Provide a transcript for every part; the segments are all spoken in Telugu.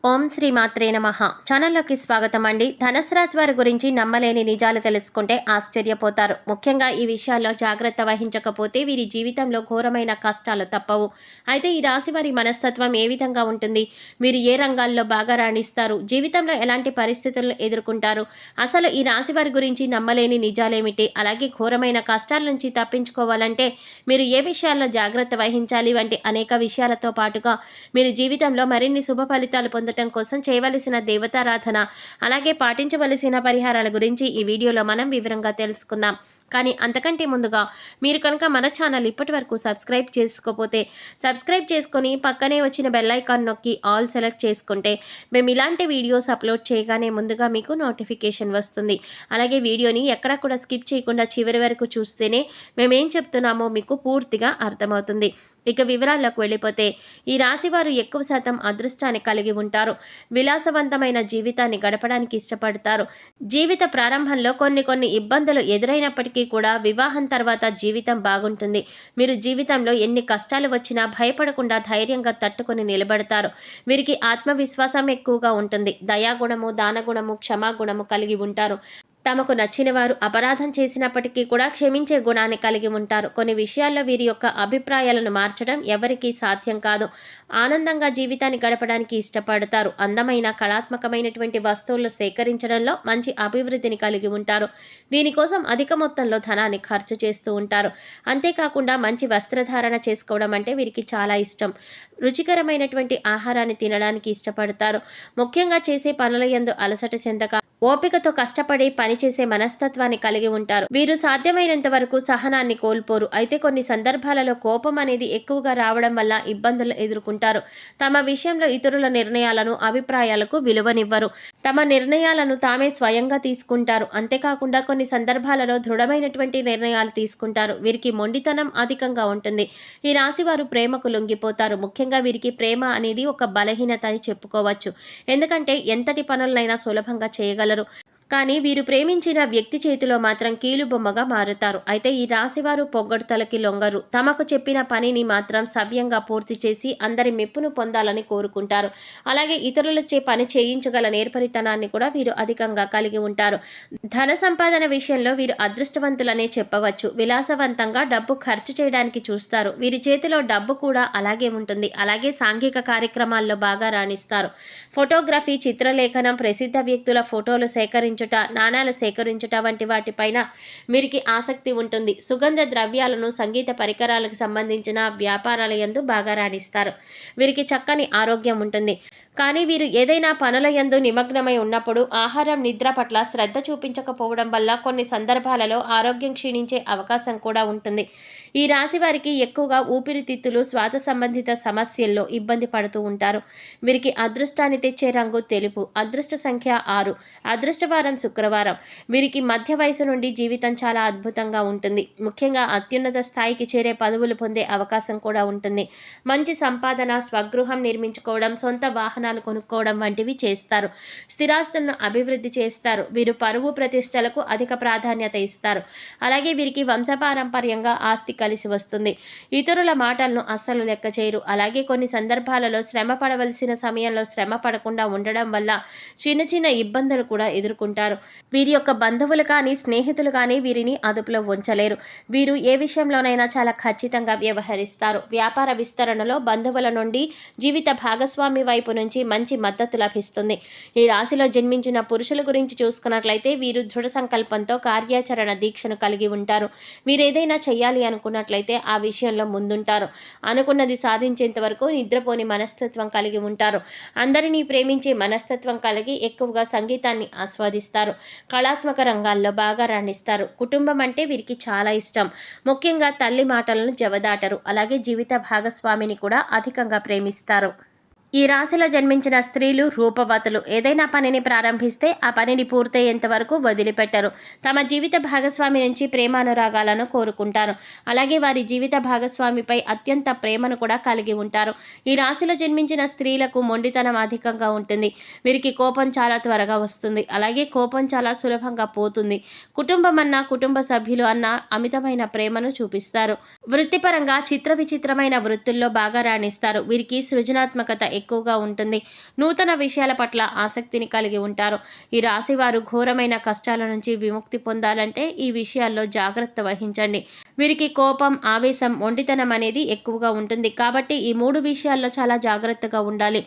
ఓం శ్రీ మాత్రే నమః. ఛానల్లోకి స్వాగతం అండి. ధనుసు రాశి వారి గురించి నమ్మలేని నిజాలు తెలుసుకుంటే ఆశ్చర్యపోతారు. ముఖ్యంగా ఈ విషయాల్లో జాగ్రత్త వహించకపోతే వీరి జీవితంలో ఘోరమైన కష్టాలు తప్పవు. అయితే ఈ రాశి వారి మనస్తత్వం ఏ విధంగా ఉంటుంది? వీరు ఏ రంగాల్లో బాగా రాణిస్తారు? జీవితంలో ఎలాంటి పరిస్థితులను ఎదుర్కొంటారు? అసలు ఈ రాశి వారి గురించి నమ్మలేని నిజాలేమిటి? అలాగే ఘోరమైన కష్టాల నుంచి తప్పించుకోవాలంటే మీరు ఏ విషయాల్లో జాగ్రత్త వహించాలి వంటి అనేక విషయాలతో పాటుగా మీరు జీవితంలో మరిన్ని శుభ ఫలితాలు పొందడం కోసం చేయవలసిన దేవతారాధన అలాగే పాటించవలసిన పరిహారాల గురించి ఈ వీడియోలో మనం వివరంగా తెలుసుకుందాం. కానీ అంతకంటే ముందుగా మీరు కనుక మన ఛానల్ ఇప్పటి వరకు సబ్స్క్రైబ్ చేసుకోకపోతే సబ్స్క్రైబ్ చేసుకొని పక్కనే వచ్చిన బెల్ ఐకాన్ నొక్కి ఆల్ సెలెక్ట్ చేసుకుంటే మేము ఇలాంటి వీడియోస్ అప్లోడ్ చేయగానే ముందుగా మీకు నోటిఫికేషన్ వస్తుంది. అలాగే వీడియోని ఎక్కడా కూడా స్కిప్ చేయకుండా చివరి వరకు చూస్తేనే మేమేం చెప్తున్నామో మీకు పూర్తిగా అర్థమవుతుంది. ఇక వివరాల్లోకి వెళ్ళిపోతే ఈ రాశివారు ఎక్కువ శాతం అదృష్టాన్ని కలిగి ఉంటారు. విలాసవంతమైన జీవితాన్ని గడపడానికి ఇష్టపడతారు. జీవిత ప్రారంభంలో కొన్ని ఇబ్బందులు ఎదురైనప్పటికీ కూడా వివాహం తర్వాత జీవితం బాగుంటుంది. మీరు జీవితంలో ఎన్ని కష్టాలు వచ్చినా భయపడకుండా ధైర్యంగా తట్టుకొని నిలబడతారు. వీరికి ఆత్మవిశ్వాసం ఎక్కువగా ఉంటుంది. దయాగుణము, దానగుణము, క్షమాగుణము కలిగి ఉంటారు. తమకు నచ్చిన వారు అపరాధం చేసినప్పటికీ కూడా క్షమించే గుణాన్ని కలిగి ఉంటారు. కొన్ని విషయాల్లో వీరి యొక్క అభిప్రాయాలను మార్చడం ఎవరికీ సాధ్యం కాదు. ఆనందంగా జీవితాన్ని గడపడానికి ఇష్టపడతారు. అందమైన కళాత్మకమైనటువంటి వస్తువులను సేకరించడంలో మంచి అభివృద్ధిని కలిగి ఉంటారు. దీనికోసం అధిక మొత్తంలో ధనాన్ని ఖర్చు చేస్తూ ఉంటారు. అంతేకాకుండా మంచి వస్త్రధారణ చేసుకోవడం అంటే వీరికి చాలా ఇష్టం. రుచికరమైనటువంటి ఆహారాన్ని తినడానికి ఇష్టపడతారు. ముఖ్యంగా చేసే పనుల యందు అలసట చెందక ఓపికతో కష్టపడి పనిచేసే మనస్తత్వాన్ని కలిగి ఉంటారు. వీరు సాధ్యమైనంత వరకు సహనాన్ని కోల్పోరు. అయితే కొన్ని సందర్భాలలో కోపం అనేది ఎక్కువగా రావడం వల్ల ఇబ్బందులు ఎదుర్కొంటారు. తమ విషయంలో ఇతరుల నిర్ణయాలను, అభిప్రాయాలకు విలువనివ్వరు. తమ నిర్ణయాలను తామే స్వయంగా తీసుకుంటారు. అంతేకాకుండా కొన్ని సందర్భాలలో దృఢమైనటువంటి నిర్ణయాలు తీసుకుంటారు. వీరికి మొండితనం అధికంగా ఉంటుంది. ఈ రాశి వారు ప్రేమకు లొంగిపోతారు. ముఖ్యంగా వీరికి ప్రేమ అనేది ఒక బలహీనత అని చెప్పుకోవచ్చు. ఎందుకంటే ఎంతటి పనులనైనా సులభంగా చేయగలరు. కానీ వీరు ప్రేమించిన వ్యక్తి చేతిలో మాత్రం కీలుబొమ్మగా మారుతారు. అయితే ఈ రాశివారు పొగడ్తలకి లొంగరు. తమకు చెప్పిన పనిని మాత్రం సవ్యంగా పూర్తి చేసి అందరి మెప్పును పొందాలని కోరుకుంటారు. అలాగే ఇతరులచే పని చేయించగల నేర్పరితనాన్ని కూడా వీరు అధికంగా కలిగి ఉంటారు. ధన సంపాదన విషయంలో వీరు అదృష్టవంతులనే చెప్పవచ్చు. విలాసవంతంగా డబ్బు ఖర్చు చేయడానికి చూస్తారు. వీరి చేతిలో డబ్బు కూడా అలాగే ఉంటుంది. అలాగే సాంఘిక కార్యక్రమాల్లో బాగా రాణిస్తారు. ఫోటోగ్రఫీ, చిత్రలేఖనం, ప్రసిద్ధ వ్యక్తుల ఫోటోలు సేకరించ నాణాలు సేకరించుట వంటి వాటిపైన వీరికి ఆసక్తి ఉంటుంది. సుగంధ ద్రవ్యాలను, సంగీత పరికరాలకు సంబంధించిన వ్యాపారాల యందు బాగా రాణిస్తారు. వీరికి చక్కని ఆరోగ్యం ఉంటుంది. కానీ వీరు ఏదైనా పనుల యందు నిమగ్నమై ఉన్నప్పుడు ఆహారం, నిద్ర పట్ల శ్రద్ధ చూపించకపోవడం వల్ల కొన్ని సందర్భాలలో ఆరోగ్యం క్షీణించే అవకాశం కూడా ఉంటుంది. ఈ రాశి వారికి ఎక్కువగా ఊపిరితిత్తులు, శ్వాస సంబంధిత సమస్యల్లో ఇబ్బంది పడుతూ ఉంటారు. వీరికి అదృష్టాన్ని తెచ్చే రంగు తెలుపు. అదృష్ట సంఖ్య 6. అదృష్టవారం శుక్రవారం. వీరికి మధ్య వయసు నుండి జీవితం చాలా అద్భుతంగా ఉంటుంది. ముఖ్యంగా అత్యున్నత స్థాయికి చేరే పదవులు పొందే అవకాశం కూడా ఉంటుంది. మంచి సంపాదన, స్వగృహం నిర్మించుకోవడం, సొంత వాహనాలు కొనుక్కోవడం వంటివి చేస్తారు. స్థిరాస్తులను అభివృద్ధి చేస్తారు. వీరు పరువు ప్రతిష్టలకు అధిక ప్రాధాన్యత ఇస్తారు. అలాగే వీరికి వంశపారంపర్యంగా ఆస్తి కలిసి వస్తుంది. ఇతరుల మాటలను అస్సలు లెక్క చేయరు. అలాగే కొన్ని సందర్భాలలో శ్రమ పడవలసిన సమయంలో శ్రమ పడకుండా ఉండడం వల్ల చిన్న ఇబ్బందులు కూడా ఎదుర్కొంటారు. వీరి యొక్క బంధువులు కానీ, స్నేహితులు కానీ వీరిని అదుపులో ఉంచలేరు. వీరు ఏ విషయంలోనైనా చాలా ఖచ్చితంగా వ్యవహరిస్తారు. వ్యాపార విస్తరణలో బంధువుల నుండి, జీవిత భాగస్వామి వైపు నుంచి మంచి మద్దతు లభిస్తుంది. ఈ రాశిలో జన్మించిన పురుషుల గురించి చూసుకున్నట్లయితే వీరు దృఢ సంకల్పంతో కార్యాచరణ దీక్షను కలిగి ఉంటారు. వీరేదైనా చేయాలి అనుకున్నట్లయితే ఆ విషయంలో ముందుంటారు. అనుకున్నది సాధించేంత వరకు నిద్రపోని మనస్తత్వం కలిగి ఉంటారు. అందరినీ ప్రేమించే మనస్తత్వం కలిగి ఎక్కువగా సంగీతాన్ని ఆస్వాదిస్తారు. కళాత్మక రంగాల్లో బాగా రాణిస్తారు. కుటుంబం అంటే వీరికి చాలా ఇష్టం. ముఖ్యంగా తల్లి మాటలను జవదాటరు. అలాగే జీవిత భాగస్వామిని కూడా అధికంగా ప్రేమిస్తారు. ఈ రాశిలో జన్మించిన స్త్రీలు రూపవతులు. ఏదైనా పనిని ప్రారంభిస్తే ఆ పనిని పూర్తయ్యేంత వరకు వదిలిపెట్టరు. తమ జీవిత భాగస్వామి నుంచి ప్రేమానురాగాలను కోరుకుంటారు. అలాగే వారి జీవిత భాగస్వామిపై అత్యంత ప్రేమను కూడా కలిగి ఉంటారు. ఈ రాశిలో జన్మించిన స్త్రీలకు మొండితనం అధికంగా ఉంటుంది. వీరికి కోపం చాలా త్వరగా వస్తుంది. అలాగే కోపం చాలా సులభంగా పోతుంది. కుటుంబం అన్నా, కుటుంబ సభ్యులు అన్నా అమితమైన ప్రేమను చూపిస్తారు. వృత్తిపరంగా చిత్ర విచిత్రమైన వృత్తుల్లో బాగా రాణిస్తారు. వీరికి సృజనాత్మకత ఎక్కువగా ఉంటుంది. నూతన విషయాల పట్ల ఆసక్తిని కలిగి ఉంటారు. ఈ రాశి వారు ఘోరమైన కష్టాల నుంచి విముక్తి పొందాలంటే ఈ విషయాల్లో జాగ్రత్త వహించండి. వీరికి కోపం, ఆవేశం, మొండితనం అనేది ఎక్కువగా ఉంటుంది. కాబట్టి ఈ 3 విషయాల్లో చాలా జాగ్రత్తగా ఉండాలి.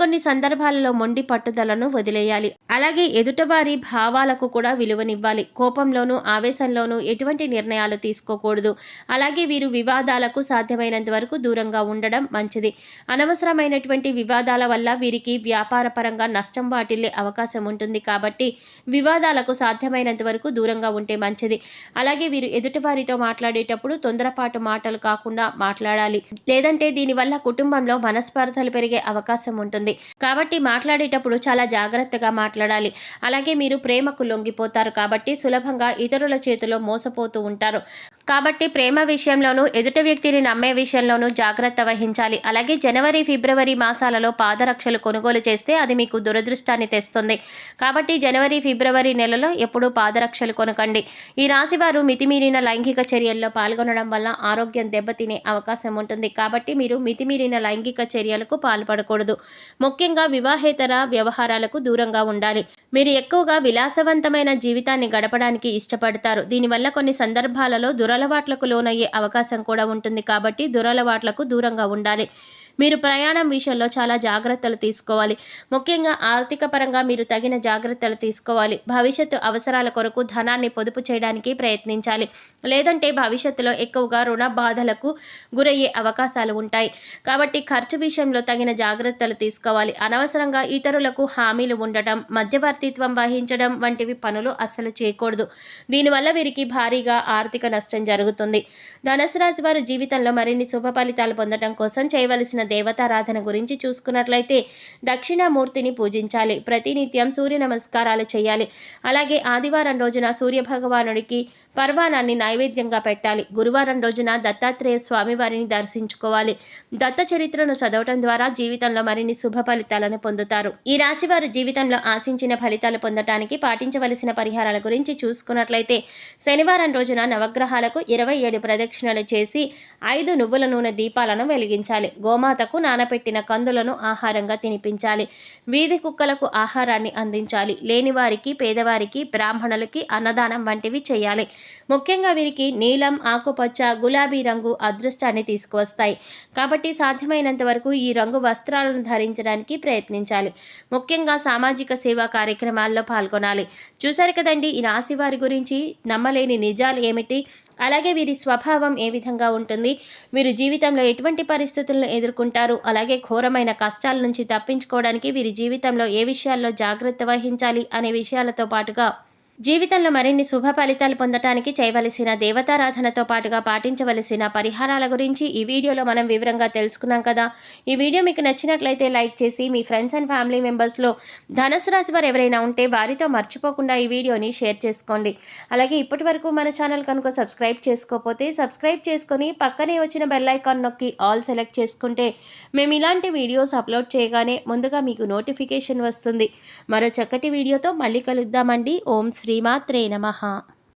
కొన్ని సందర్భాలలో మొండి పట్టుదలను వదిలేయాలి. అలాగే ఎదుటివారి భావాలకు కూడా విలువనివ్వాలి. కోపంలోనూ ఆవేశంలోనూ ఎటువంటి నిర్ణయాలు తీసుకోకూడదు. అలాగే వీరు వివాదాలకు సాధ్యమైనంత వరకు దూరంగా ఉండడం మంచిది. అనవసరమైనటువంటి వివాదాల వల్ల వీరికి వ్యాపారపరంగా నష్టం వాటిల్లే అవకాశం ఉంటుంది. కాబట్టి వివాదాలకు సాధ్యమైనంత వరకు దూరంగా ఉంటే మంచిది. అలాగే వీరు ఎదుటివారితో మాట్లాడేటప్పుడు తొందరపాటు మాటలు కాకుండా మాట్లాడాలి. లేదంటే దీనివల్ల కుటుంబంలో మనస్పర్ధలు పెరిగే అవకాశం ఉంటుంది. కాబట్టి మాట్లాడేటప్పుడు చాలా జాగ్రత్తగా మాట్లాడాలి. అలాగే మీరు ప్రేమకు లొంగిపోతారు కాబట్టి సులభంగా ఇతరుల చేతిలో మోసపోతూ ఉంటారు. కాబట్టి ప్రేమ విషయంలోనూ ఎదుటి వ్యక్తిని నమ్మే విషయంలోనూ జాగ్రత్త వహించాలి. అలాగే జనవరి, ఫిబ్రవరి మాసాలలో పాదరక్షలు కొనుగోలు చేస్తే అది మీకు దురదృష్టాన్ని తెస్తుంది. కాబట్టి జనవరి, ఫిబ్రవరి నెలలో ఎప్పుడూ పాదరక్షలు కొనకండి. ఈ రాశివారు మితిమీరిన లైంగిక చర్యల్లో పాల్గొనడం వల్ల ఆరోగ్యం దెబ్బతినే అవకాశం ఉంటుంది. కాబట్టి మీరు మితిమీరిన లైంగిక చర్యలకు పాల్పడకూడదు. ముఖ్యంగా వివాహేతర వ్యవహారాలకు దూరంగా ఉండాలి. మీరు ఎక్కువగా విలాసవంతమైన జీవితాన్ని గడపడానికి ఇష్టపడతారు. దీనివల్ల కొన్ని సందర్భాలలో దురలవాట్లకు లోనయ్యే అవకాశం కూడా ఉంటుంది. కాబట్టి దురలవాట్లకు దూరంగా ఉండాలి. మీరు ప్రయాణం విషయంలో చాలా జాగ్రత్తలు తీసుకోవాలి. ముఖ్యంగా ఆర్థిక పరంగా మీరు తగిన జాగ్రత్తలు తీసుకోవాలి. భవిష్యత్తు అవసరాల కొరకు ధనాన్ని పొదుపు చేయడానికి ప్రయత్నించాలి. లేదంటే భవిష్యత్తులో ఎక్కువగా రుణ బాధలకు గురయ్యే అవకాశాలు ఉంటాయి. కాబట్టి ఖర్చు విషయంలో తగిన జాగ్రత్తలు తీసుకోవాలి. అనవసరంగా ఇతరులకు హామీలు ఉండటం, మధ్యవర్తిత్వం వహించడం వంటివి పనులు అస్సలు చేయకూడదు. దీనివల్ల వీరికి భారీగా ఆర్థిక నష్టం జరుగుతుంది. ధనుసు రాశి వారి జీవితంలో మరిన్ని శుభ ఫలితాలు పొందడం కోసం చేయవలసిన దేవతారాధన గురించి చూసుకున్నట్లయితే దక్షిణామూర్తిని పూజించాలి. ప్రతినిత్యం సూర్య నమస్కారాలు చేయాలి. అలాగే ఆదివారం రోజున సూర్య భగవానుడికి పర్వాణాన్ని నైవేద్యంగా పెట్టాలి. గురువారం రోజున దత్తాత్రేయ స్వామివారిని దర్శించుకోవాలి. దత్త చరిత్రను చదవటం ద్వారా జీవితంలో మరిన్ని శుభ ఫలితాలను పొందుతారు. ఈ రాశివారు జీవితంలో ఆశించిన ఫలితాలు పొందటానికి పాటించవలసిన పరిహారాల గురించి చూసుకున్నట్లయితే శనివారం రోజున నవగ్రహాలకు 27 ప్రదక్షిణలు చేసి 5 నువ్వుల నూనె దీపాలను వెలిగించాలి. గోమాతకు నానబెట్టిన కందులను ఆహారంగా తినిపించాలి. వీధి కుక్కలకు ఆహారాన్ని అందించాలి. లేనివారికి, పేదవారికి, బ్రాహ్మణులకి అన్నదానం వంటివి చేయాలి. ముఖ్యంగా వీరికి నీలం, ఆకుపచ్చ, గులాబీ రంగు అదృష్టాన్ని తీసుకువస్తాయి. కాబట్టి సాధ్యమైనంత వరకు ఈ రంగు వస్త్రాలను ధరించడానికి ప్రయత్నించాలి. ముఖ్యంగా సామాజిక సేవా కార్యక్రమాల్లో పాల్గొనాలి. చూశారు కదండి ఈ రాశి వారి గురించి నమ్మలేని నిజాలు ఏమిటి, అలాగే వీరి స్వభావం ఏ విధంగా ఉంటుంది, వీరి జీవితంలో ఎటువంటి పరిస్థితులను ఎదుర్కొంటారు, అలాగే ఘోరమైన కష్టాల నుంచి తప్పించుకోవడానికి వీరి జీవితంలో ఏ విషయాల్లో జాగ్రత్త వహించాలి అనే విషయాలతో పాటుగా జీవితంలో మరిన్ని శుభ ఫలితాలు పొందటానికి చేయవలసిన దేవతారాధనతో పాటుగా పాటించవలసిన పరిహారాల గురించి ఈ వీడియోలో మనం వివరంగా తెలుసుకున్నాం కదా. ఈ వీడియో మీకు నచ్చినట్లయితే లైక్ చేసి మీ ఫ్రెండ్స్ అండ్ ఫ్యామిలీ మెంబర్స్లో ధనుసు రాశి వారు ఎవరైనా ఉంటే వారితో మర్చిపోకుండా ఈ వీడియోని షేర్ చేసుకోండి. అలాగే ఇప్పటి వరకు మన ఛానల్ కనుక సబ్స్క్రైబ్ చేసుకోకపోతే సబ్స్క్రైబ్ చేసుకొని పక్కనే వచ్చిన బెల్ ఐకాన్ నొక్కి ఆల్ సెలెక్ట్ చేసుకుంటే మేము ఇలాంటి వీడియోస్ అప్లోడ్ చేయగానే ముందుగా మీకు నోటిఫికేషన్ వస్తుంది. మరో చక్కటి వీడియోతో మళ్ళీ కలుద్దామండి. ఓం శ్రీమాత్రే నమః.